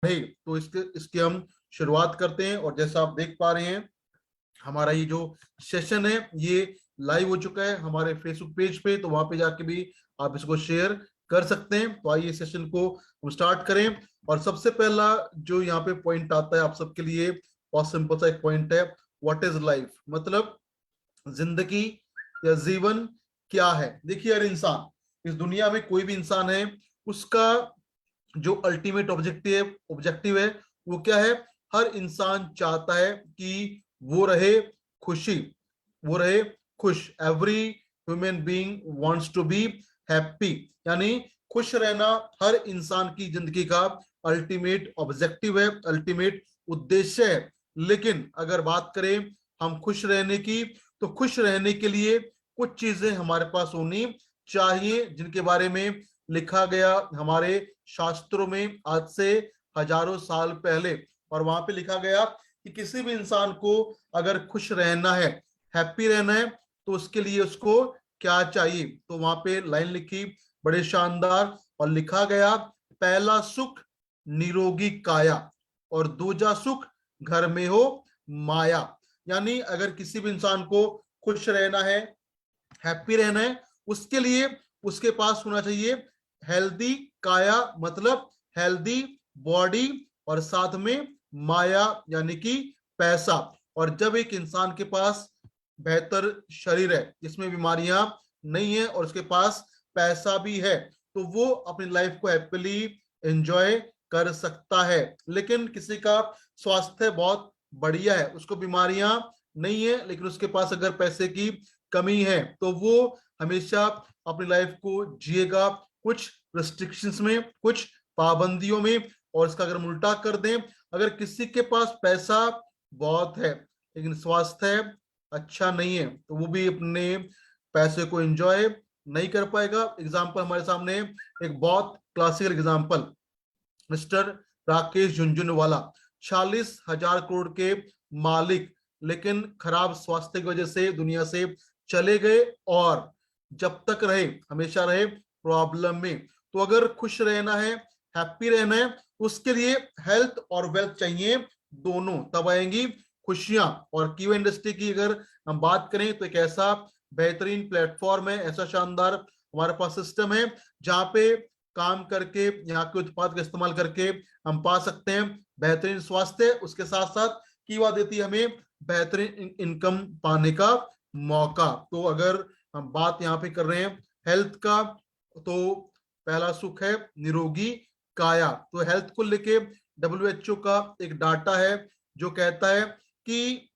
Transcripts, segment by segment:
है। तो इसके हम शुरुआत करते हैं। और जैसा आप देख पा रहे हैं, हमारा ये जो सेशन है ये लाइव हो चुका है हमारे फेसबुक पेज पे, तो वहां पे जाके भी आप इसको शेयर कर सकते हैं। तो आइए सेशन को हम स्टार्ट करें। और सबसे पहला जो यहाँ पे पॉइंट आता है आप सबके लिए, बहुत सिंपल सा एक पॉइंट है, व्हाट इज लाइफ, मतलब जिंदगी या जीवन क्या है। देखिए, हर इंसान, इस दुनिया में कोई भी इंसान है, उसका जो अल्टीमेट ऑब्जेक्टिव है वो क्या है। हर इंसान चाहता है कि वो रहे खुशी, वो रहे खुश। Every human being wants to be happy, यानी खुश रहना हर इंसान की जिंदगी का अल्टीमेट ऑब्जेक्टिव है, अल्टीमेट उद्देश्य है। लेकिन अगर बात करें हम खुश रहने की, तो खुश रहने के लिए कुछ चीजें हमारे पास होनी चाहिए, जिनके बारे में लिखा गया हमारे शास्त्रों में आज से हजारों साल पहले। और वहां पे लिखा गया कि किसी भी इंसान को अगर खुश रहना है, हैप्पी रहना है, तो उसके लिए उसको क्या चाहिए। तो वहां पे लाइन लिखी बड़े शानदार, और लिखा गया, पहला सुख निरोगी काया, और दूजा सुख घर में हो माया। यानी अगर किसी भी इंसान को खुश रहना है, हैप्पी रहना है, उसके लिए उसके पास होना चाहिए हेल्दी काया, मतलब हेल्दी बॉडी, और साथ में माया यानी कि पैसा। और जब एक इंसान के पास बेहतर शरीर है जिसमें बीमारियां नहीं है और उसके पास पैसा भी है, तो वो अपनी लाइफ को हैप्पीली एंजॉय कर सकता है। लेकिन किसी का स्वास्थ्य बहुत बढ़िया है, उसको बीमारियां नहीं है, लेकिन उसके पास अगर पैसे की कमी है, तो वो हमेशा अपनी लाइफ को जिएगा कुछ रिस्ट्रिक्शंस में, कुछ पाबंदियों में। और इसका अगर हम उल्टा कर दें, अगर किसी के पास पैसा बहुत है लेकिन स्वास्थ्य अच्छा नहीं है, तो वो भी अपने पैसे को एंजॉय नहीं कर पाएगा। एग्जाम्पल हमारे सामने एक बहुत classical example, mister Rakesh Jhunjhunwala, 40,000 crore के मालिक, लेकिन खराब स्वास्थ्य की वजह से दुनिया से चले गए। और जब तक रहे हमेशा रहे प्रॉब्लम में। तो अगर खुश रहना है, हैप्पी रहना है, उसके लिए हेल्थ और वेल्थ चाहिए, दोनों तब आएंगी खुशियां। और कीव इंडस्ट्री की अगर हम बात करें, तो एक ऐसा बेहतरीन प्लेटफॉर्म है, ऐसा शानदार हमारे पास सिस्टम है, जहां पे काम करके, यहाँ के उत्पाद का इस्तेमाल करके हम पा सकते हैं बेहतरीन स्वास्थ्य। उसके साथ साथ कीवा देती है हमें बेहतरीन इनकम पाने का मौका। तो अगर हम बात यहाँ पे कर रहे हैं हेल्थ का, तो पहला सुख है निरोगी काया। तो हेल्थ को लेके WHO का एक डाटा है जो कहता है कि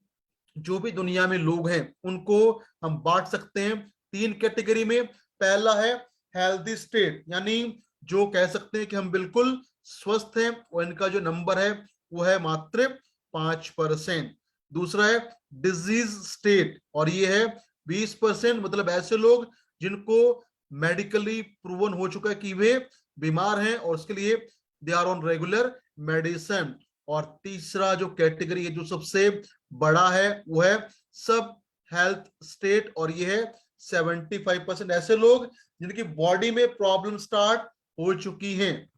जो भी दुनिया में लोग हैं उनको हम बांट सकते हैं 3 कैटेगरी में। पहला है हेल्दी स्टेट, यानी जो कह सकते हैं कि हम बिल्कुल स्वस्थ हैं, और इनका जो नंबर है वो है मात्र 5%। दूसरा है डिजीज स्टेट, और ये है 20%, मतलब ऐसे लोग जिनको मेडिकली प्रूवन हो चुका है कि वे बीमार हैं और उसके लिए they are on regular medicine. और तीसरा जो कैटेगरी है जो सबसे बड़ा है वो है सब हेल्थ स्टेट, और ये है 75%, ऐसे लोग जिनकी बॉडी में प्रॉब्लम स्टार्ट हो चुकी हैं,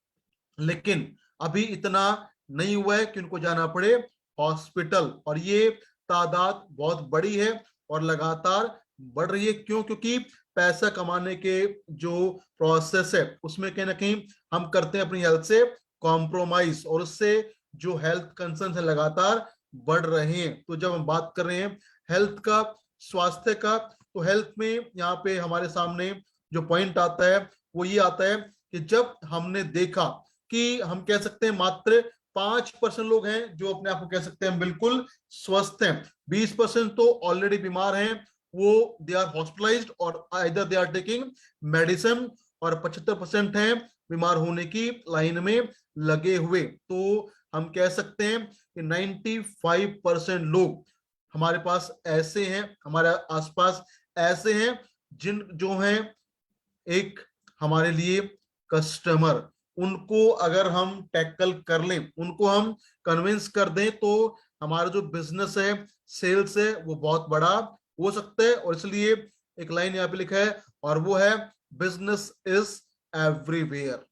लेकिन अभी इतना नहीं हुआ है कि उनको जाना पड़े हॉस्पिटल। और ये तादाद बहुत बड़ी है और लगातार बढ़ रही है। क्यों? क्योंकि पैसा कमाने के जो प्रोसेस है उसमें कहीं ना कहीं हम करते हैं अपनी हेल्थ से कॉम्प्रोमाइज, और उससे जो हेल्थ कंसर्न है लगातार बढ़ रहे हैं। तो जब हम बात कर रहे हैं हेल्थ का, स्वास्थ्य का, तो हेल्थ में यहाँ पे हमारे सामने जो पॉइंट आता है वो ये आता है कि जब हमने देखा कि हम कह सकते हैं मात्र 5% लोग हैं जो अपने आप को कह सकते हैं बिल्कुल स्वस्थ हैं, 20% तो ऑलरेडी बीमार हैं, वो दे आर हॉस्पिटलाइज्ड और either they are taking medicine, और 75% हैं बीमार होने की लाइन में लगे हुए। तो हम कह सकते हैं कि 95% लोग हमारे पास ऐसे हैं, हमारे आसपास ऐसे हैं जिन जो हैं एक हमारे लिए कस्टमर। उनको अगर हम टैकल कर लें, उनको हम कन्विंस कर दें, तो हमारा जो बिजनेस है, सेल्स है, वो बहुत बड़ा हो सकता है। और इसलिए एक लाइन यहाँ पे लिखा है, और वो है बिजनेस इज एवरीवेयर।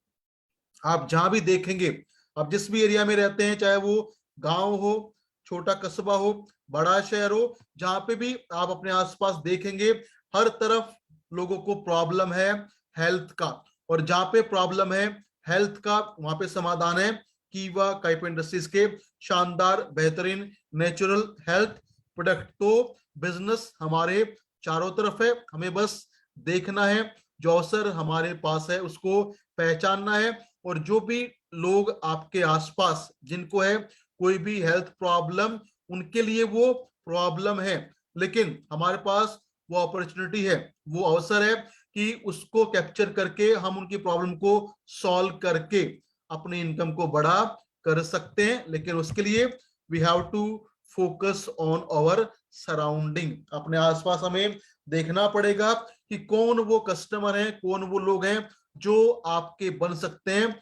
आप जहां भी देखेंगे आप जिस भी एरिया में रहते हैं, चाहे वो गांव हो, छोटा कस्बा हो, बड़ा शहर हो, जहां पे भी आप अपने आसपास देखेंगे, हर तरफ लोगों को प्रॉब्लम है हेल्थ का। और जहां पे प्रॉब्लम है हेल्थ का, वहां पे समाधान है कीवा काइपो इंडस्ट्रीज के शानदार बेहतरीन नेचुरल हेल्थ प्रोडक्ट। तो बिजनेस हमारे चारों तरफ है, हमें बस देखना है, जो अवसर हमारे पास है उसको पहचानना है। और जो भी लोग आपके आसपास जिनको है कोई भी हेल्थ प्रॉब्लम, उनके लिए वो प्रॉब्लम है, लेकिन हमारे पास वो अपॉर्चुनिटी है, वो अवसर है कि उसको कैप्चर करके हम उनकी प्रॉब्लम को सॉल्व करके अपनी इनकम को बड़ा कर सकते हैं। लेकिन उसके लिए we have to focus on our surrounding. अपने आसपास हमें देखना पड़ेगा कि कौन वो कस्टमर हैं, कौन वो लोग हैं जो आपके बन सकते हैं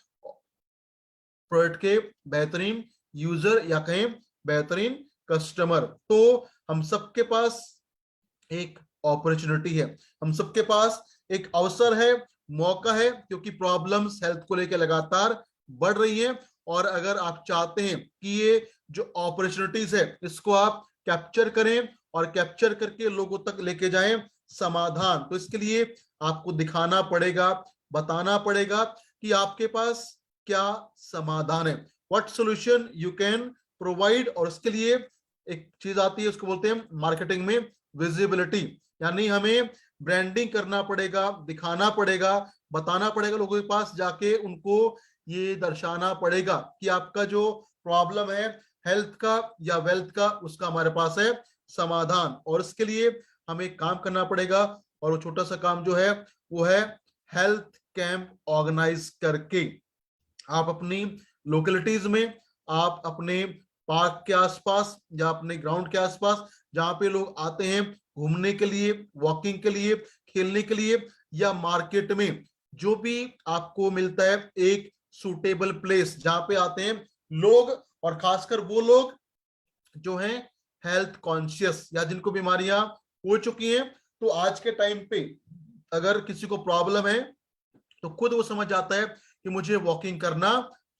प्रोडक्ट के बेहतरीन यूजर या कहें बेहतरीन कस्टमर। तो हम सबके पास एक अपॉर्चुनिटी है, हम सबके पास एक अवसर है, मौका है, क्योंकि प्रॉब्लम्स हेल्थ को लेकर लगातार बढ़ रही है। और अगर आप चाहते हैं कि ये जो अपॉर्चुनिटीज है इसको आप कैप्चर करें और कैप्चर करके लोगों तक लेके जाएं समाधान, तो इसके लिए आपको दिखाना पड़ेगा, बताना पड़ेगा कि आपके पास क्या समाधान है, what solution you can provide. और उसके लिए एक चीज आती है, उसको बोलते हैं मार्केटिंग में विजिबिलिटी, यानी हमें ब्रांडिंग करना पड़ेगा, दिखाना पड़ेगा, बताना पड़ेगा लोगों के पास जाके, उनको ये दर्शाना पड़ेगा कि आपका जो प्रॉब्लम है हेल्थ का या वेल्थ का, उसका हमारे पास है समाधान। और इसके लिए हमें काम करना पड़ेगा, और वो छोटा सा काम जो है वो है हेल्थ कैंप ऑर्गेनाइज करके आप अपनी लोकेलिटीज में, आप अपने पार्क के आसपास या अपने ग्राउंड के आसपास जहां पे लोग आते हैं घूमने के लिए, वॉकिंग के लिए, खेलने के लिए, या मार्केट में जो भी आपको मिलता है एक सूटेबल प्लेस जहां पे आते हैं लोग, और खासकर वो लोग जो हैं हेल्थ कॉन्शियस या जिनको बीमारियां हो चुकी हैं। तो आज के टाइम पे अगर किसी को प्रॉब्लम है तो खुद वो समझ जाता है कि मुझे वॉकिंग करना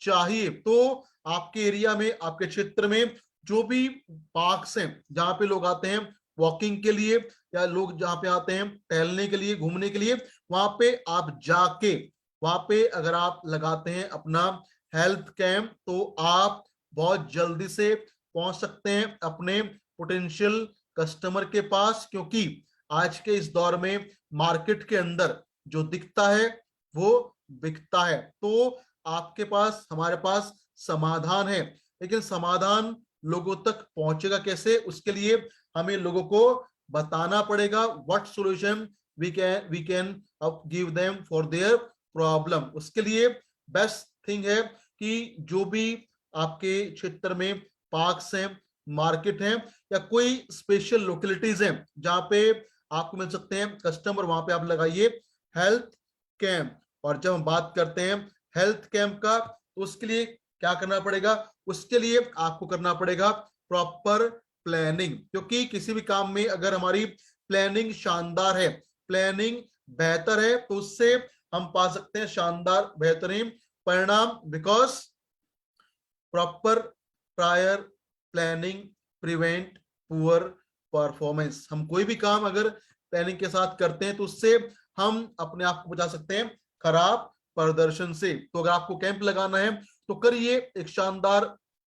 चाहिए। तो आपके एरिया में, आपके क्षेत्र में जो भी पार्क्स हैं जहां पे लोग आते हैं वॉकिंग के लिए, या लोग जहां पे आते हैं टहलने के लिए, घूमने के लिए, वहां पे आप जाके, वहां पे अगर आप लगाते हैं अपना हेल्थ कैंप, तो आप बहुत जल्दी से पहुंच सकते हैं अपने पोटेंशियल कस्टमर के पास। क्योंकि आज के इस दौर में मार्केट के अंदर जो दिखता है वो बिकता है। तो आपके पास, हमारे पास समाधान है, लेकिन समाधान लोगों तक पहुंचेगा कैसे, उसके लिए हमें लोगों को बताना पड़ेगा what solution we can give them for their problem. उसके लिए बेस्ट थिंग है कि जो भी आपके क्षेत्र में पार्क्स हैं, मार्केट हैं, या कोई स्पेशल लोकेलिटीज हैं जहां पे आपको मिल सकते हैं कस्टमर, वहां पे आप लगाइए हेल्थ कैंप। और जब हम बात करते हैं हेल्थ कैंप का, तो उसके लिए क्या करना पड़ेगा, उसके लिए आपको करना पड़ेगा प्रॉपर प्लानिंग। क्योंकि किसी भी काम में अगर हमारी प्लानिंग शानदार है, प्लानिंग बेहतर है, तो उससे हम पा सकते हैं शानदार बेहतरीन परिणाम। Because proper prior planning prevent poor performance. हम कोई भी काम अगर प्लानिंग के साथ करते हैं तो उससे हम अपने आप को बचा सकते हैं खराब प्रदर्शन से। तो अगर आपको कैंप लगाना है तो करिए एक शानदार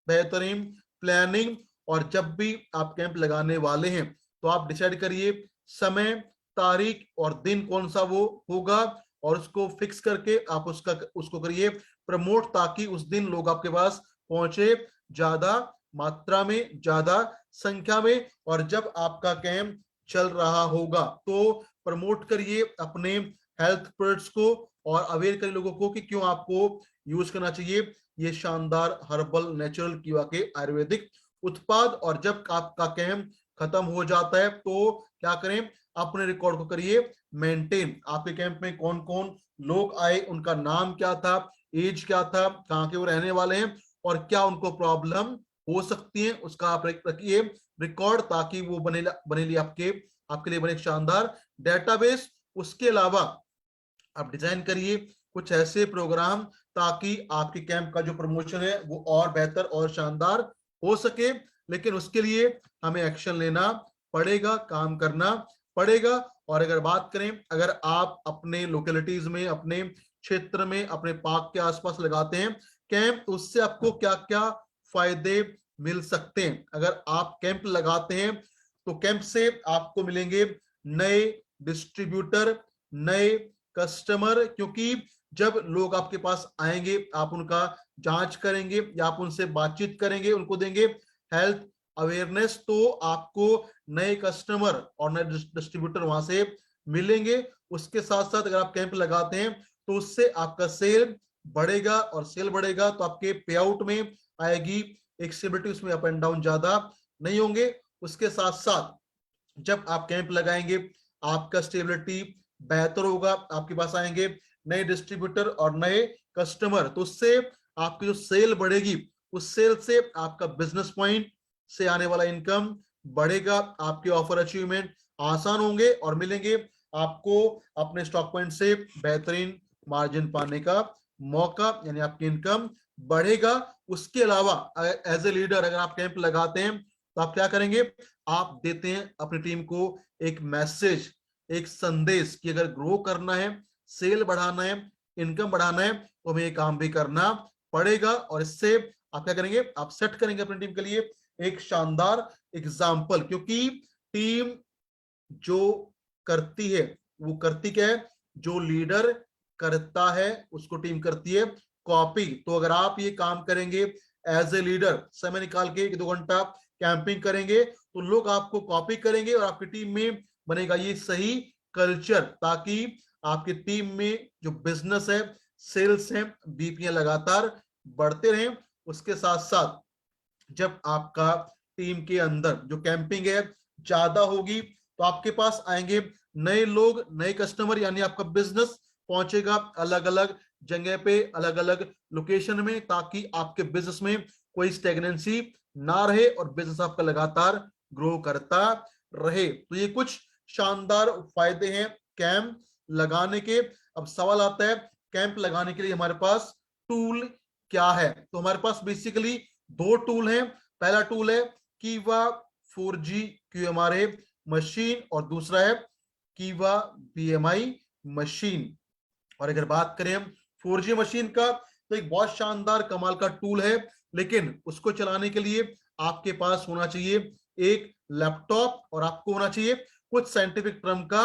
बेहतरीन प्लानिंग, और जब भी आप कैंप लगाने वाले हैं तो आप डिसाइड करिए समय, तारीख और दिन कौन सा वो होगा, और उसको फिक्स करके आप उसको करिए प्रमोट, ताकि उस दिन लोग आपके पास पहुंचे ज्यादा मात्रा में, ज्यादा संख्या में। और जब आपका कैंप चल रहा होगा तो प्रमोट करिए अपने हेल्थ प्रोडक्ट्स को, और अवेयर करिए लोगों को कि क्यों आपको यूज करना चाहिए ये शानदार हर्बल नेचुरल कीवा के आयुर्वेदिक उत्पाद। और जब आपका कैंप खत्म हो जाता है तो क्या करें, अपने रिकॉर्ड को करिए मेंटेन। आपके कैंप में कौन कौन लोग आए, उनका नाम क्या था, एज क्या था, कहाँ के वो रहने वाले हैं, और क्या उनको प्रॉब्लम हो सकती है, उसका आप रखिए रिकॉर्ड, ताकि वो बने आपके लिए बने एक शानदार डेटाबेस। उसके अलावा आप डिजाइन करिए कुछ ऐसे प्रोग्राम ताकि आपके कैंप का जो प्रमोशन है वो और बेहतर और शानदार हो सके। लेकिन उसके लिए हमें एक्शन लेना पड़ेगा, काम करना पड़ेगा। और अगर बात करें, अगर आप अपने लोकेलिटीज में, अपने क्षेत्र में, अपने पार्क के आसपास लगाते हैं कैंप, तो उससे आपको क्या क्या फायदे मिल सकते हैं। अगर आप कैंप लगाते हैं तो कैंप से आपको मिलेंगे नए डिस्ट्रीब्यूटर, नए कस्टमर, क्योंकि जब लोग आपके पास आएंगे आप उनका जांच करेंगे या आप उनसे बातचीत करेंगे, उनको देंगे हेल्थ अवेयरनेस, तो आपको नए कस्टमर और नए डिस्ट्रीब्यूटर वहां से मिलेंगे। उसके साथ साथ अगर आप कैंप लगाते हैं तो उससे आपका सेल बढ़ेगा, और सेल बढ़ेगा तो आपके पे आउट में आएगी एक स्टेबिलिटी, उसमें अप एंड डाउन ज्यादा नहीं होंगे। उसके साथ साथ जब आप कैंप लगाएंगे आपका स्टेबिलिटी बेहतर होगा, आपके पास आएंगे नए डिस्ट्रीब्यूटर और नए कस्टमर, तो उससे आपकी जो सेल बढ़ेगी, उस सेल से आपका बिजनेस पॉइंट से आने वाला इनकम बढ़ेगा, आपके ऑफर अचीवमेंट आसान होंगे और मिलेंगे आपको अपने स्टॉक पॉइंट से बेहतरीन मार्जिन पाने का मौका, यानी आपकी इनकम बढ़ेगा। उसके अलावा एज ए लीडर अगर आप कैंप लगाते हैं तो आप क्या करेंगे, आप देते हैं अपनी टीम को एक मैसेज, एक संदेश कि अगर ग्रो करना है, सेल बढ़ाना है, इनकम बढ़ाना है, तो हमें ये काम भी करना पड़ेगा। और इससे आप क्या करेंगे, आप सेट करेंगे अपनी टीम के लिए एक शानदार एग्जाम्पल, क्योंकि टीम जो करती है वो करती क्या है, जो लीडर करता है उसको टीम करती है कॉपी। तो अगर आप ये काम करेंगे एज ए लीडर, समय निकाल के 1-2 घंटा कैंपिंग करेंगे, तो लोग आपको कॉपी करेंगे और आपकी टीम में बनेगा ये सही कल्चर, ताकि आपकी टीम में जो बिजनेस है, सेल्स है, बीपीएं लगातार बढ़ते रहें। उसके साथ साथ जब आपका टीम के अंदर जो कैंपिंग है ज्यादा होगी तो आपके पास आएंगे नए लोग, नए कस्टमर, यानी आपका बिजनेस पहुंचेगा अलग अलग जगह पे, अलग अलग लोकेशन में, ताकि आपके बिजनेस में कोई स्टेगनेंसी ना रहे और बिजनेस आपका लगातार ग्रो करता रहे। तो ये कुछ शानदार फायदे हैं कैंप लगाने के। अब सवाल आता है कैंप लगाने के लिए हमारे पास टूल क्या है। तो हमारे पास बेसिकली 2 टूल हैं। पहला टूल है कीवा 4G QMRA मशीन और दूसरा है कीवा BMI मशीन। और अगर बात करें हम 4G मशीन का, तो एक बहुत शानदार कमाल का टूल है, लेकिन उसको चलाने के लिए आपके पास होना चाहिए एक लैपटॉप और आपको होना चाहिए कुछ साइंटिफिक टर्म का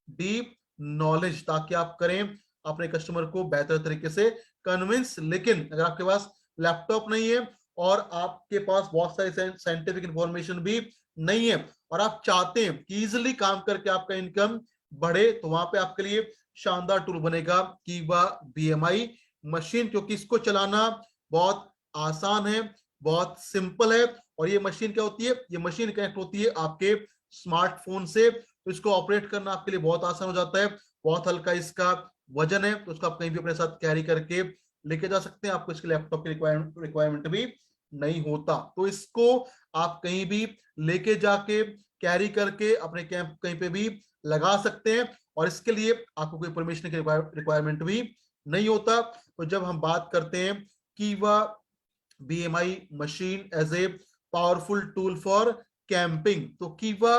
डीप नॉलेज, ताकि आप करें अपने कस्टमर को बेहतर तरीके से कन्विंस। लेकिन अगर आपके पास लैपटॉप नहीं है और आपके पास बहुत सारी साइंटिफिक इंफॉर्मेशन भी नहीं है और आप चाहते हैं कि इजिली काम करके आपका इनकम बढ़े, तो वहां पे आपके लिए शानदार टूल बनेगा कीवा BMI मशीन, क्योंकि इसको चलाना बहुत आसान है, बहुत सिंपल है। और ये मशीन क्या होती है, ये मशीन कनेक्ट होती है आपके स्मार्टफोन से, तो इसको ऑपरेट करना आपके लिए बहुत आसान हो जाता है। बहुत हल्का इसका वजन है, तो उसको आप कहीं भी अपने साथ कैरी करके लेके जा सकते हैं, आपको इसके लैपटॉप की रिक्वायरमेंट भी नहीं होता। तो इसको आप कहीं भी लेके जाके कैरी करके अपने कैंप कहीं पे भी लगा सकते हैं, और इसके लिए आपको कोई परमिशन की रिक्वायरमेंट भी नहीं होता। तो जब हम बात करते हैं कीवा BMI machine as a powerful tool for camping, तो कीवा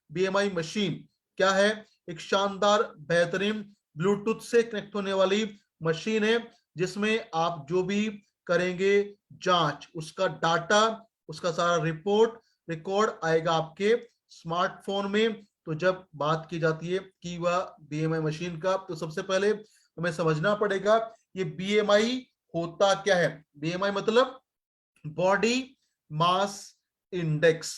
BMI मशीन क्या है, एक शानदार बेहतरीन ब्लूटूथ से कनेक्ट होने वाली मशीन है, जिसमें आप जो भी करेंगे जांच, उसका डाटा, उसका सारा रिपोर्ट रिकॉर्ड आएगा आपके स्मार्टफोन में। तो जब बात की जाती है कीवा BMI मशीन का, तो सबसे पहले हमें समझना पड़ेगा ये BMI होता क्या है। BMI मतलब body mass index,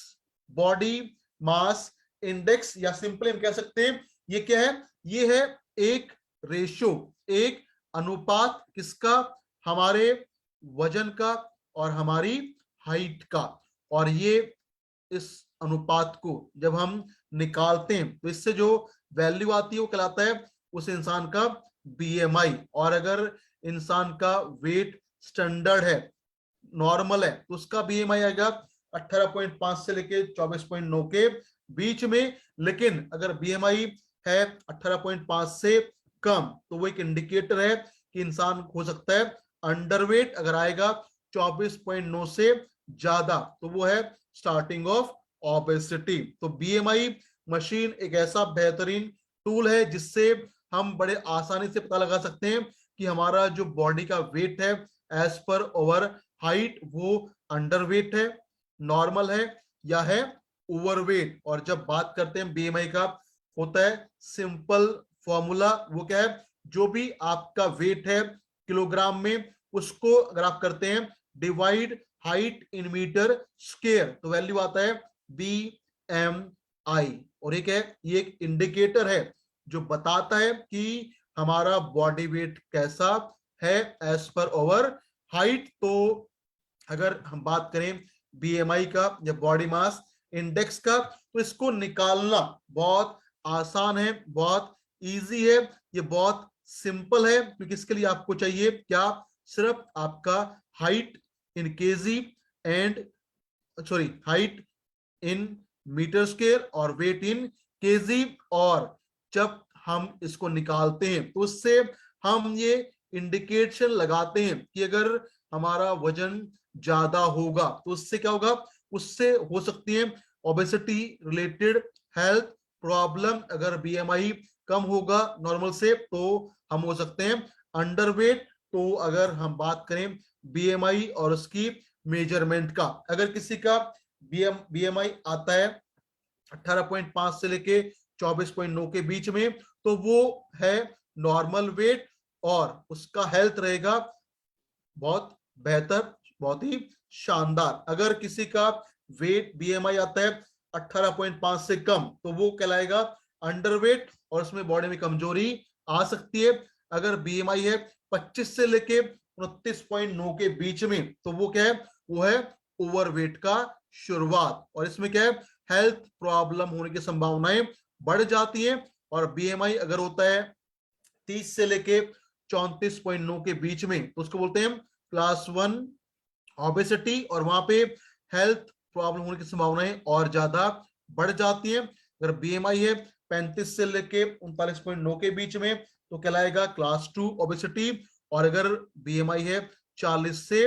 body mass index, या सिंपली हम कह सकते हैं ये क्या है, ये है एक रेशो, एक अनुपात, किसका, हमारे वजन का और हमारी हाइट का। और ये इस अनुपात को जब हम निकालते हैं तो इससे जो वैल्यू आती है वो कहलाता है उस इंसान का BMI। और अगर इंसान का वेट स्टैंडर्ड है, नॉर्मल है, तो उसका BMI आएगा 18.5 से लेके 24.9 के बीच में। लेकिन अगर BMI है 18.5 से कम, तो वो एक इंडिकेटर है कि इंसान हो सकता है अंडरवेट। अगर आएगा 24.9 से ज्यादा तो वो है स्टार्टिंग ऑफ ओबेसिटी। तो बीएमआई मशीन एक ऐसा बेहतरीन टूल है जिससे हम बड़े आसानी से पता लगा सकते हैं कि हमारा जो बॉडी का वेट है एज पर ओवर हाइट वो अंडरवेट है, नॉर्मल है या है ओवरवेट। और जब बात करते हैं बीएमआई का, होता है सिंपल फॉर्मूला। वो क्या है, जो भी आपका वेट है किलोग्राम में, उसको अगर आप करते हैं divide height in metre square तो वैल्यू आता है बी एम आई। और एक है, ये एक इंडिकेटर है जो बताता है कि हमारा बॉडी वेट कैसा है एज पर ओवर हाइट। तो अगर हम बात करें बीएमआई का या बॉडी मास इंडेक्स का, तो इसको निकालना बहुत आसान है, बहुत इजी है, ये बहुत सिंपल है। क्योंकि इसके लिए आपको चाहिए क्या, सिर्फ आपका height in KG and sorry height in metre square और वेट इन केजी। और जब हम इसको निकालते हैं तो उससे हम ये इंडिकेशन लगाते हैं कि अगर हमारा वजन ज्यादा होगा तो उससे क्या होगा, उससे हो सकती है ओबेसिटी रिलेटेड हेल्थ प्रॉब्लम। अगर बीएमआई कम होगा नॉर्मल से तो हम हो सकते हैं अंडरवेट। तो अगर हम बात करें बीएमआई और उसकी मेजरमेंट का, अगर किसी का बीएमआई आता है 18.5 से लेके 24.9 के बीच में तो वो है नॉर्मल वेट और उसका हेल्थ रहेगा बहुत बेहतर, बहुत ही शानदार। अगर किसी का वेट बीएमआई आता है 18.5 से कम तो वो कहलाएगा अंडरवेट और उसमें बॉडी में कमजोरी आ सकती है। अगर बीएमआई है 25 से लेके 29.9 के बीच में तो वो क्या है, वो है ओवरवेट का शुरुआत। और इसमें क्या है, हेल्थ प्रॉब्लम होने की संभावनाएं बढ़ जाती है। और बीएमआई अगर होता है 30 से लेके 34.9 के बीच में तो उसको बोलते हैं क्लास 1 ओबेसिटी। और वहां पे हेल्थ प्रॉब्लम होने की संभावनाएं और ज्यादा बढ़ जाती है। अगर बीएमआई है 35 से लेके 39.9 के बीच में तो कहलाएगा क्लास 2 ओबेसिटी। और अगर बीएमआई है 40 से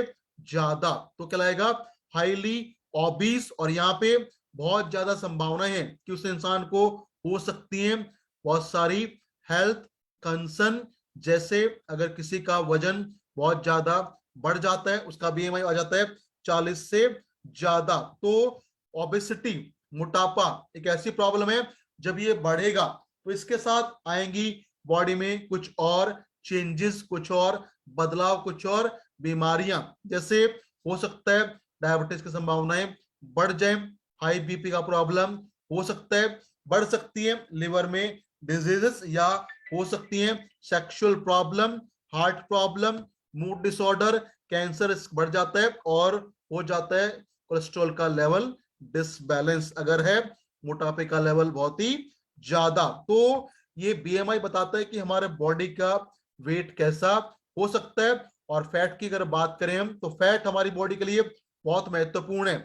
ज्यादा तो कहलाएगा हाईली ओबीस। और यहाँ पे बहुत ज्यादा संभावना है कि उस इंसान को हो सकती है बहुत सारी हेल्थ कंसर्न। जैसे अगर किसी का वजन बहुत ज्यादा बढ़ जाता है, उसका बीएमआई आ जाता है 40 से ज्यादा, तो ओबेसिटी मोटापा एक ऐसी प्रॉब्लम है जब ये बढ़ेगा तो इसके साथ आएंगी बॉडी में कुछ और चेंजेस, कुछ और बदलाव, कुछ और बीमारियां। जैसे हो सकता है डायबिटीज की संभावनाएं बढ़ जाए, हाई बीपी का प्रॉब्लम हो सकता है, बढ़ सकती है लिवर में डिजीजेस, या हो सकती है sexual problem, heart problem, mood disorder, cancer बढ़ जाता है और हो जाता है कोलेस्ट्रॉल का लेवल डिसबैलेंस अगर है मोटापे का लेवल बहुत ही ज्यादा। तो ये बीएमआई बताता है कि हमारे बॉडी का वेट कैसा हो सकता है। और फैट की अगर बात करें हम तो फैट हमारी बॉडी के लिए बहुत महत्वपूर्ण है।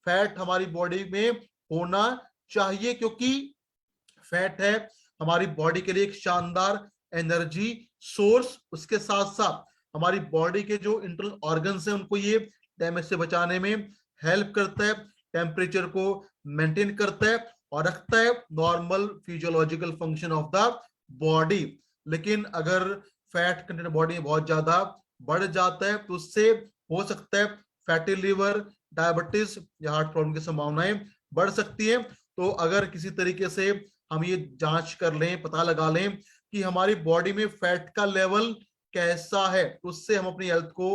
फैट हमारी बॉडी में होना चाहिए क्योंकि फैट है हमारी बॉडी के लिए एक शानदार एनर्जी सोर्स। उसके साथ साथ हमारी बॉडी के जो इंटरनल ऑर्गन्स हैं उनको ये डैमेज से बचाने में हेल्प करता है, टेम्परेचर को मेंटेन करता है और रखता है normal physiological function of the body. लेकिन अगर फैट कंटेंट बॉडी में बहुत ज्यादा बढ़ जाता है तो उससे हो सकता है फैटी लिवर, डायबिटीज या हार्ट प्रॉब्लम की संभावनाएं बढ़ सकती है। तो अगर किसी तरीके से हम ये जांच कर लें, पता लगा लें कि हमारी बॉडी में फैट का लेवल कैसा है, तो उससे हम अपनी हेल्थ को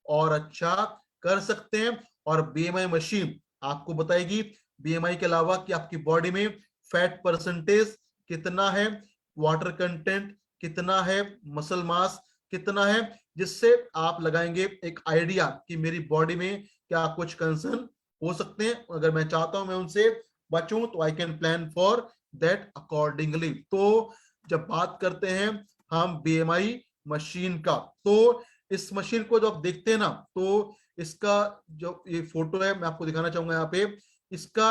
और अच्छा कर सकते हैं। और बीएमआई मशीन आपको बताएगी बीएमआई के अलावा कि आपकी बॉडी में फैट परसेंटेज कितना है, वाटर कंटेंट कितना है, मसल मास कितना है, जिससे आप लगाएंगे एक आइडिया कि मेरी बॉडी में क्या कुछ कंसर्न हो सकते हैं। अगर मैं चाहता हूं मैं उनसे बचूं तो I can plan for that accordingly. तो जब बात करते हैं हम बीएमआई मशीन का, तो इस मशीन को जब देखते हैं ना तो इसका जो ये फोटो है मैं आपको दिखाना चाहूंगा यहाँ पे। इसका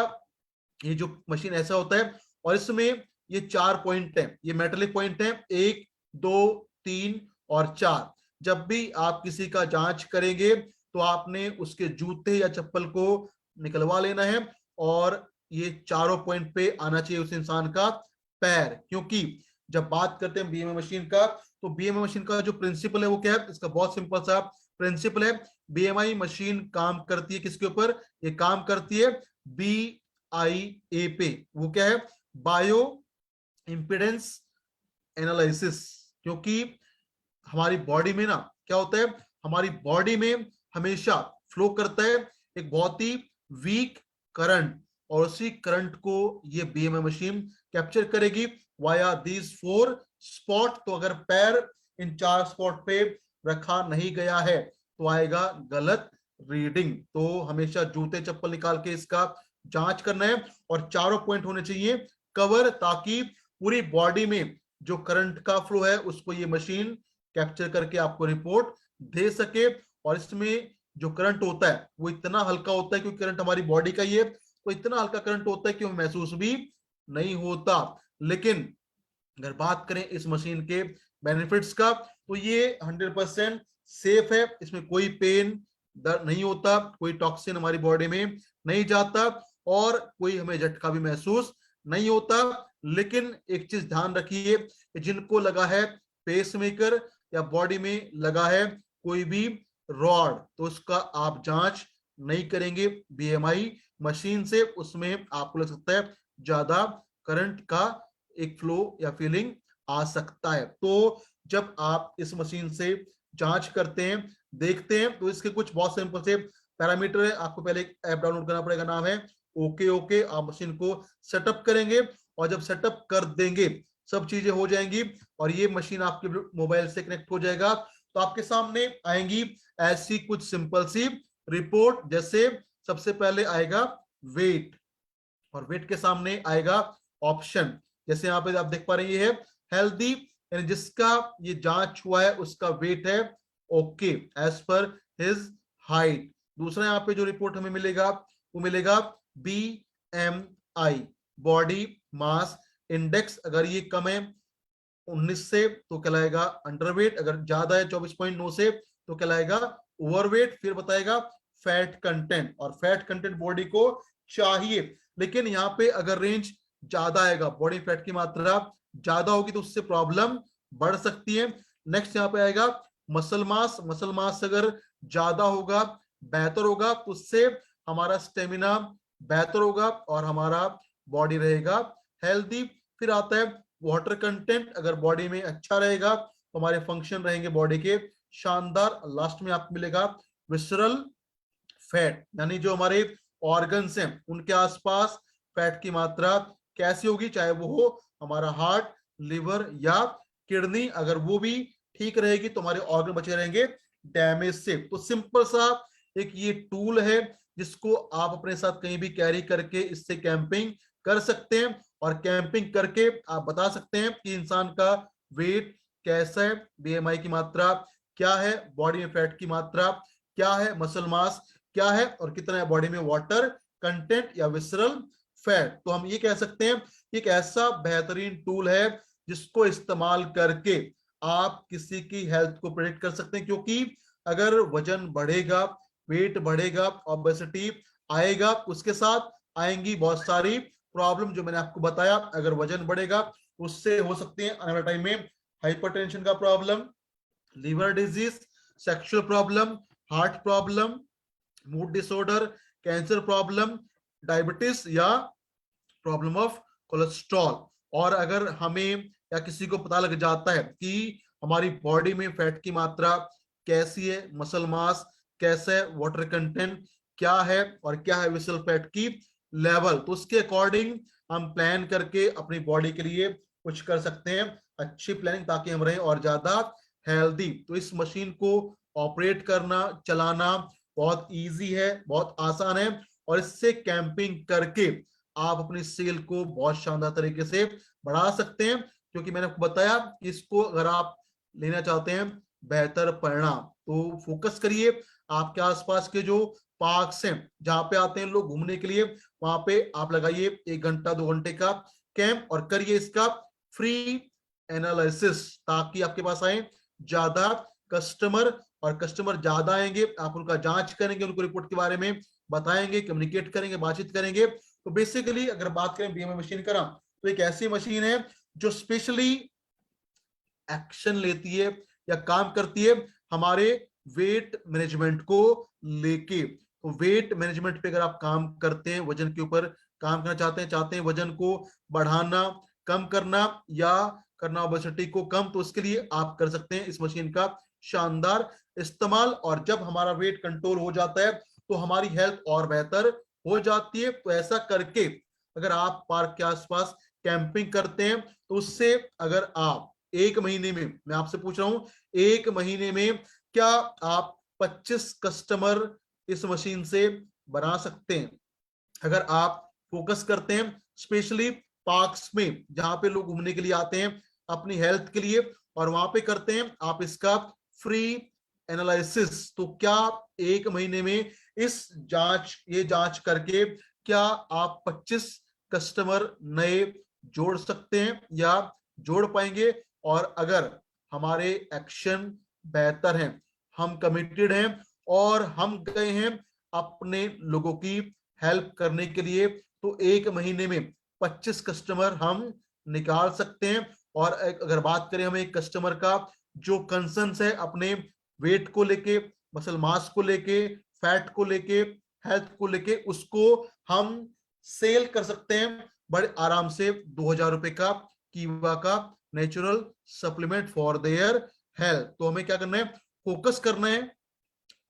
ये जो मशीन ऐसा होता है और इसमें ये 4 पॉइंट है, ये मेटेलिक पॉइंट है 1 2 3 और 4। जब भी आप किसी का जांच करेंगे तो आपने उसके जूते या चप्पल को निकलवा लेना है, और ये चारों पॉइंट पे आना चाहिए उस इंसान का पैर। क्योंकि जब बात करते हैं बीएमआई मशीन का, तो बीएमआई मशीन का जो प्रिंसिपल है वो क्या है, इसका बहुत सिंपल सा प्रिंसिपल है। बीएमआई मशीन काम करती है किसके ऊपर, ये काम करती है BIA पे। वो क्या है, बायो इम्पिडेंस एनालिसिस। क्योंकि हमारी बॉडी में ना क्या होता है, हमारी बॉडी में हमेशा फ्लो करता है एक बहुत ही वीक करंट, और उसी करंट को ये बीएमआई मशीन कैप्चर करेगी वाया दीज 4 स्पॉट। तो अगर पैर इन 4 स्पॉट पे रखा नहीं गया है तो आएगा गलत रीडिंग। तो हमेशा जूते चप्पल निकाल के इसका जांच करना है, और चारों पॉइंट होने चाहिए कवर, ताकि पूरी बॉडी में जो करंट का फ्लो है उसको ये मशीन कैप्चर करके आपको रिपोर्ट दे सके। और इसमें जो करंट होता है वो इतना हल्का होता है, क्योंकि करंट हमारी बॉडी का ही है, तो इतना हल्का करंट होता है कि वो महसूस भी नहीं होता। लेकिन अगर बात करें इस मशीन के बेनिफिट्स का, तो ये 100% सेफ है। इसमें कोई पेन दर्द नहीं होता, कोई टॉक्सिन हमारी बॉडी में नहीं जाता, और कोई हमें झटका भी महसूस नहीं होता। लेकिन एक चीज ध्यान रखिए, जिनको लगा है पेसमेकर या बॉडी में लगा है कोई भी रॉड, तो उसका आप जांच नहीं करेंगे बीएमआई मशीन से। उसमें आपको लग सकता है ज्यादा करंट का एक फ्लो या फीलिंग आ सकता है। तो जब आप इस मशीन से जांच करते हैं, देखते हैं, तो इसके कुछ बहुत सिंपल से पैरामीटर है। आपको पहले एक ऐप डाउनलोड करना पड़ेगा, नाम है ओके ओके। आप मशीन को सेटअप करेंगे, और जब सेटअप कर देंगे सब चीजें हो जाएंगी और ये मशीन आपके मोबाइल से कनेक्ट हो जाएगा, तो आपके सामने आएंगी ऐसी कुछ सिंपल सी रिपोर्ट। जैसे सबसे पहले आएगा वेट, और वेट के सामने आएगा ऑप्शन। जैसे यहाँ पे आप देख पा रहे हैं ये है हेल्दी, यानी जिसका ये जांच हुआ है उसका वेट है okay as per his height. दूसरा यहाँ पे जो रिपोर्ट हमें मिलेगा वो मिलेगा BMI, बॉडी मास इंडेक्स। अगर ये कम है 19 से तो कहलाएगा अंडरवेट, अगर ज्यादा है 24.9 से तो कहलाएगा ओवरवेट। फिर बताएगा फैट कंटेंट, और फैट कंटेंट बॉडी को चाहिए, लेकिन यहाँ पे अगर रेंज ज्यादा आएगा, बॉडी फैट की मात्रा ज्यादा होगी, तो उससे प्रॉब्लम बढ़ सकती है। नेक्स्ट यहाँ पे आएगा मसल मास। मसल मास अगर ज्यादा होगा, बेहतर होगा, तो उससे हमारा स्टेमिना बेहतर होगा और हमारा बॉडी रहेगा हेल्दी। फिर आता है वाटर कंटेंट, अगर बॉडी में अच्छा रहेगा तो हमारे फंक्शन रहेंगे बॉडी के शानदार। लास्ट में आपको मिलेगा विसरल फैट, यानी जो हमारे ऑर्गन्स हैं उनके आसपास फैट की मात्रा कैसी होगी, चाहे वो हो हमारा हार्ट, लिवर या किडनी। अगर वो भी ठीक रहेगी तो हमारे ऑर्गन बचे रहेंगे डैमेज से। तो सिंपल सा एक ये टूल है जिसको आप अपने साथ कहीं भी कैरी करके इससे कैंपिंग कर सकते हैं, और कैंपिंग करके आप बता सकते हैं कि इंसान का वेट कैसा है, बीएमआई की मात्रा क्या है, बॉडी में फैट की मात्रा क्या है, मसल मास क्या है, और कितना है बॉडी में वाटर कंटेंट या विसरल फैट। तो हम ये कह सकते हैं एक ऐसा बेहतरीन टूल है जिसको इस्तेमाल करके आप किसी की हेल्थ को प्रेडिक्ट कर सकते हैं। क्योंकि अगर वजन बढ़ेगा, वेट बढ़ेगा, ओबेसिटी आएगा, उसके साथ आएंगी बहुत सारी प्रॉब्लम जो मैंने आपको बताया। अगर वजन बढ़ेगा उससे हो सकते हैं आने वाले टाइम में हाइपरटेंशन का problem, liver disease, sexual problem, heart problem, mood disorder, cancer problem, diabetes या प्रॉब्लम ऑफ कोलेस्ट्रॉल। और अगर हमें या किसी को पता लग जाता है कि हमारी बॉडी में फैट की मात्रा कैसी है, मसल मास कैसा है, वाटर कंटेंट क्या है, और क्या है विसल फैट की लेवल, तो उसके अकॉर्डिंग हम प्लान करके अपनी बॉडी के लिए कुछ कर सकते हैं, अच्छी प्लानिंग, ताकि हम रहें और ज्यादा हेल्दी। तो इस मशीन को ऑपरेट करना, चलाना बहुत इजी है, बहुत आसान है, और इससे कैंपिंग करके आप अपनी सेल को बहुत शानदार तरीके से बढ़ा सकते हैं। क्योंकि मैंने आपको बताया कि इसको अगर आप लेना चाहते हैं बेहतर परिणाम, तो फोकस करिए आपके आसपास के जो पार्क्स हैं जहां पे आते हैं लोग घूमने के लिए, वहां पे आप लगाइए 1 घंटा 2 घंटे का कैंप, और करिए इसका फ्री एनालिसिस, ताकि आपके पास आए ज्यादा कस्टमर, और कस्टमर ज्यादा आएंगे, आप उनका जांच करेंगे, उनको रिपोर्ट के बारे में बताएंगे, कम्युनिकेट करेंगे, बातचीत करेंगे। तो बेसिकली अगर बात करें बीएमआई मशीन का, तो एक ऐसी मशीन है जो स्पेशली एक्शन लेती है या काम करती है हमारे वेट मैनेजमेंट को लेके। तो वेट मैनेजमेंट पे अगर आप काम करते हैं, वजन के ऊपर काम करना चाहते हैं वजन को बढ़ाना, कम करना या करना ओबेसिटी को कम, तो उसके लिए आप कर सकते हैं इस मशीन का शानदार इस्तेमाल। और जब हमारा वेट कंट्रोल हो जाता है तो हमारी हेल्थ और बेहतर हो जाती है। तो ऐसा करके अगर आप पार्क के आसपास कैंपिंग करते हैं तो उससे अगर आप एक महीने में, मैं आपसे पूछ रहा हूं, एक महीने में क्या आप 25 कस्टमर इस मशीन से बना सकते हैं? अगर आप फोकस करते हैं स्पेशली पार्क्स में जहां पे लोग घूमने के लिए आते हैं अपनी हेल्थ के लिए, और वहां पे करते हैं आप इसका फ्री एनालिसिस, तो क्या एक महीने में ये जांच करके क्या आप 25 कस्टमर नए जोड़ सकते हैं या जोड़ पाएंगे? और अगर हमारे एक्शन बेहतर हैं, हम कमिटेड हैं और हम गए हैं अपने लोगों की हेल्प करने के लिए, तो एक महीने में 25 कस्टमर हम निकाल सकते हैं। और अगर बात करें हमें कस्टमर का जो कंसर्न है अपने वेट को लेके, मसल मास को लेके, फैट को लेके, हेल्थ को लेके, उसको हम सेल कर सकते हैं बड़े आराम से। 2000 रुपए का कीवा का natural supplement for their health. तो हमें क्या करना है, फोकस करना है,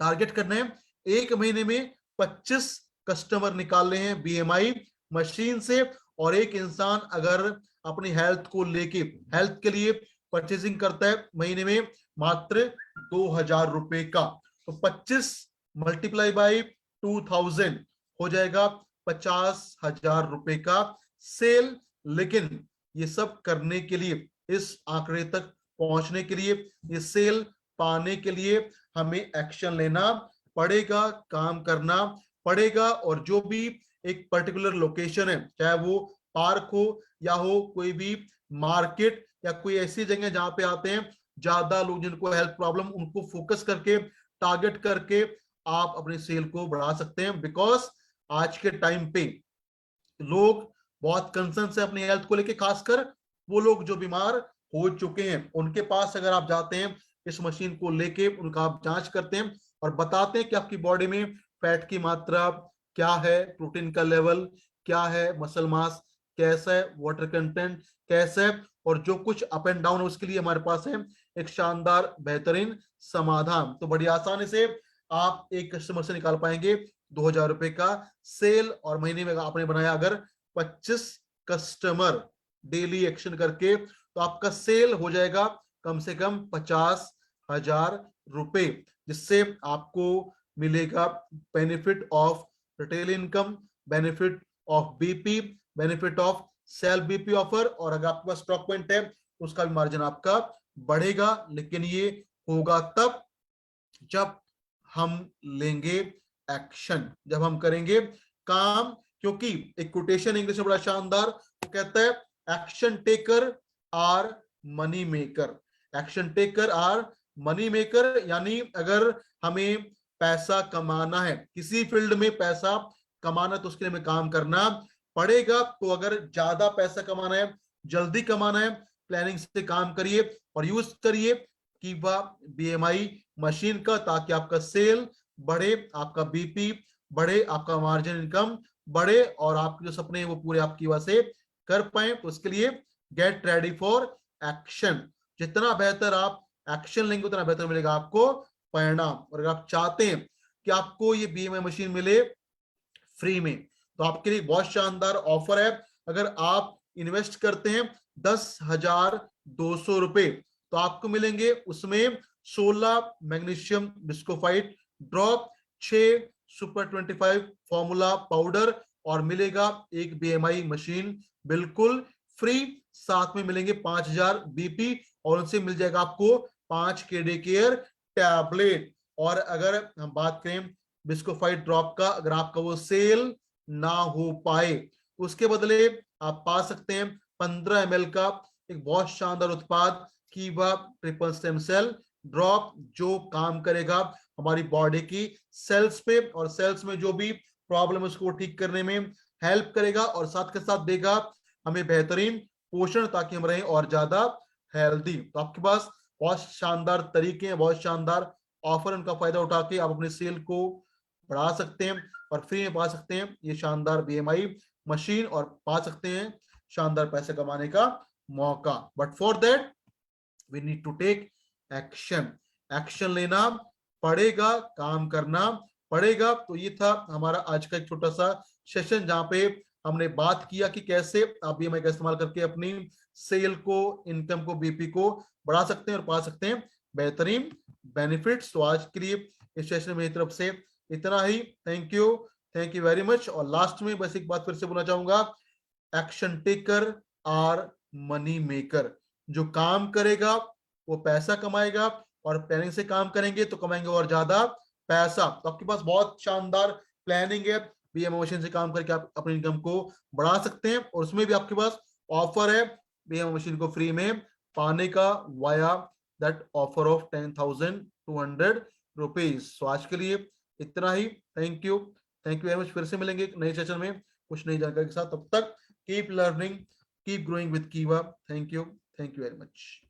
टारगेट करना है, एक महीने में 25 कस्टमर निकालने हैं बीएमआई मशीन से। और एक इंसान अगर अपनी हेल्थ को लेके, हेल्थ के लिए परचेसिंग करता है महीने में मात्र 2000 रुपए का, तो 25 मल्टीप्लाई बाई 2000 हो जाएगा 50,000 रुपए का सेल। लेकिन ये सब करने के लिए, इस आंकड़े तक पहुंचने के लिए, ये सेल पाने के लिए हमें एक्शन लेना पड़ेगा, काम करना पड़ेगा। और जो भी एक पर्टिकुलर लोकेशन है, चाहे वो पार्क हो या हो कोई भी मार्केट या कोई ऐसी जगह जहां पे आते हैं ज्यादा लोग जिनको हेल्थ प्रॉब्लम, उनको फोकस करके टारगेट करके आप अपने सेल को बढ़ा सकते हैं। बिकॉज आज के टाइम पे लोग बहुत कंसर्न है अपनी हेल्थ को लेके, खासकर वो लोग जो बीमार हो चुके हैं, उनके पास अगर आप जाते हैं इस मशीन को लेके, उनका आप जांच करते हैं और बताते हैं कि आपकी बॉडी में फैट की मात्रा क्या है, प्रोटीन का लेवल क्या है, मसल मास कैसा है, वाटर कंटेंट कैसा है, और जो कुछ अप एंड डाउन है उसके लिए हमारे पास है एक शानदार बेहतरीन समाधान। तो बड़ी आसानी से आप एक कस्टमर से निकाल पाएंगे 2000 रुपए का सेल। और महीने में आपने बनाया अगर 25 कस्टमर डेली एक्शन करके, तो आपका सेल हो जाएगा कम से कम 50,000 रुपए, जिससे आपको मिलेगा benefit of retail income, benefit of BP, benefit of sale BP offer, और अगर आपके पास स्टॉक पॉइंट है तो उसका भी मार्जिन आपका बढ़ेगा। लेकिन ये होगा तब जब हम लेंगे एक्शन, जब हम करेंगे काम। क्योंकि एक कोटेशन इंग्लिश में बड़ा शानदार, वो कहता है action taker are money maker. Action taker are money maker, यानी अगर हमें पैसा कमाना है, किसी फील्ड में पैसा कमाना, तो उसके लिए हमें काम करना पड़ेगा। तो अगर ज्यादा पैसा कमाना है, जल्दी कमाना है, प्लानिंग से काम करिए और यूज करिए कि वह बीएमआई मशीन का, ताकि आपका सेल बढ़े, आपका बीपी बढ़े, आपका मार्जिन इनकम बढ़े, और आपके जो सपने हैं वो पूरे आपकी वजह से कर पाए। तो उसके लिए गेट रेडी फॉर एक्शन। जितना बेहतर आप एक्शन लेंगे उतना बेहतर मिलेगा आपको परिणाम। और अगर आप चाहते हैं कि आपको ये बीएमआई मशीन मिले फ्री में, तो आपके लिए बहुत शानदार ऑफर है। अगर आप इन्वेस्ट करते हैं 10,200 रुपए, तो आपको मिलेंगे उसमें 16 magnesium bischofite drop, 6 super 25 formula powder, और मिलेगा एक बीएमआई मशीन बिल्कुल फ्री। साथ में मिलेंगे 5000 बीपी, और उनसे मिल जाएगा आपको 5 केडी केयर टैबलेट। और अगर हम बात करें बिस्कोफाइट ड्रॉप का, अगर आपका वो सेल ना हो पाए, उसके बदले आप पा सकते हैं 15 ml का एक बहुत शानदार उत्पाद कीवा ट्रिपल स्टेम सेल ड्रॉप जो काम करेगा हमारी बॉडी की सेल्स पे, और सेल्स में जो भी प्रॉब्लम है उसको ठीक करने में हेल्प करेगा, और साथ के साथ देगा हमें बेहतरीन पोषण ताकि हम रहें और ज्यादा हेल्दी। तो आपके पास बहुत शानदार तरीके हैं, बहुत शानदार ऑफर, उनका फायदा उठा के आप अपने सेल को बढ़ा सकते हैं और फ्री में पा सकते हैं ये शानदार बीएमआई मशीन, और पा सकते हैं शानदार पैसे कमाने का मौका। But for that we need to take action. Action लेना पड़ेगा, काम करना पड़ेगा। तो ये था हमारा आज का एक छोटा सा सेशन जहां पे हमने बात किया कि कैसे आप बीएमआई का इस्तेमाल करके अपनी सेल को, इनकम को, बीपी को बढ़ा सकते हैं और पा सकते हैं बेहतरीन बेनिफिट्स। तो आज के लिए इस सेशन में मेरी तरफ से इतना ही। Thank you very much. और लास्ट में बस एक बात फिर से बोलना चाहूंगा, action taker are money maker. जो काम करेगा वो पैसा कमाएगा, और प्लानिंग से काम करेंगे तो कमाएंगे और ज्यादा पैसा। तो आपके पास बहुत शानदार प्लानिंग है, बीएमओ मशीन से काम करके आप अपनी इनकम को बढ़ा सकते हैं, और उसमें भी आपके पास ऑफर है बीएमओ मशीन को फ्री में पाने का, via that offer of 10,200 rupees. तो आज के लिए इतना ही। Thank you very much. फिर से मिलेंगे एक नए सेशन में कुछ नई जानकारी के साथ। तब तक keep learning, keep growing with Kiwa. Thank you very much.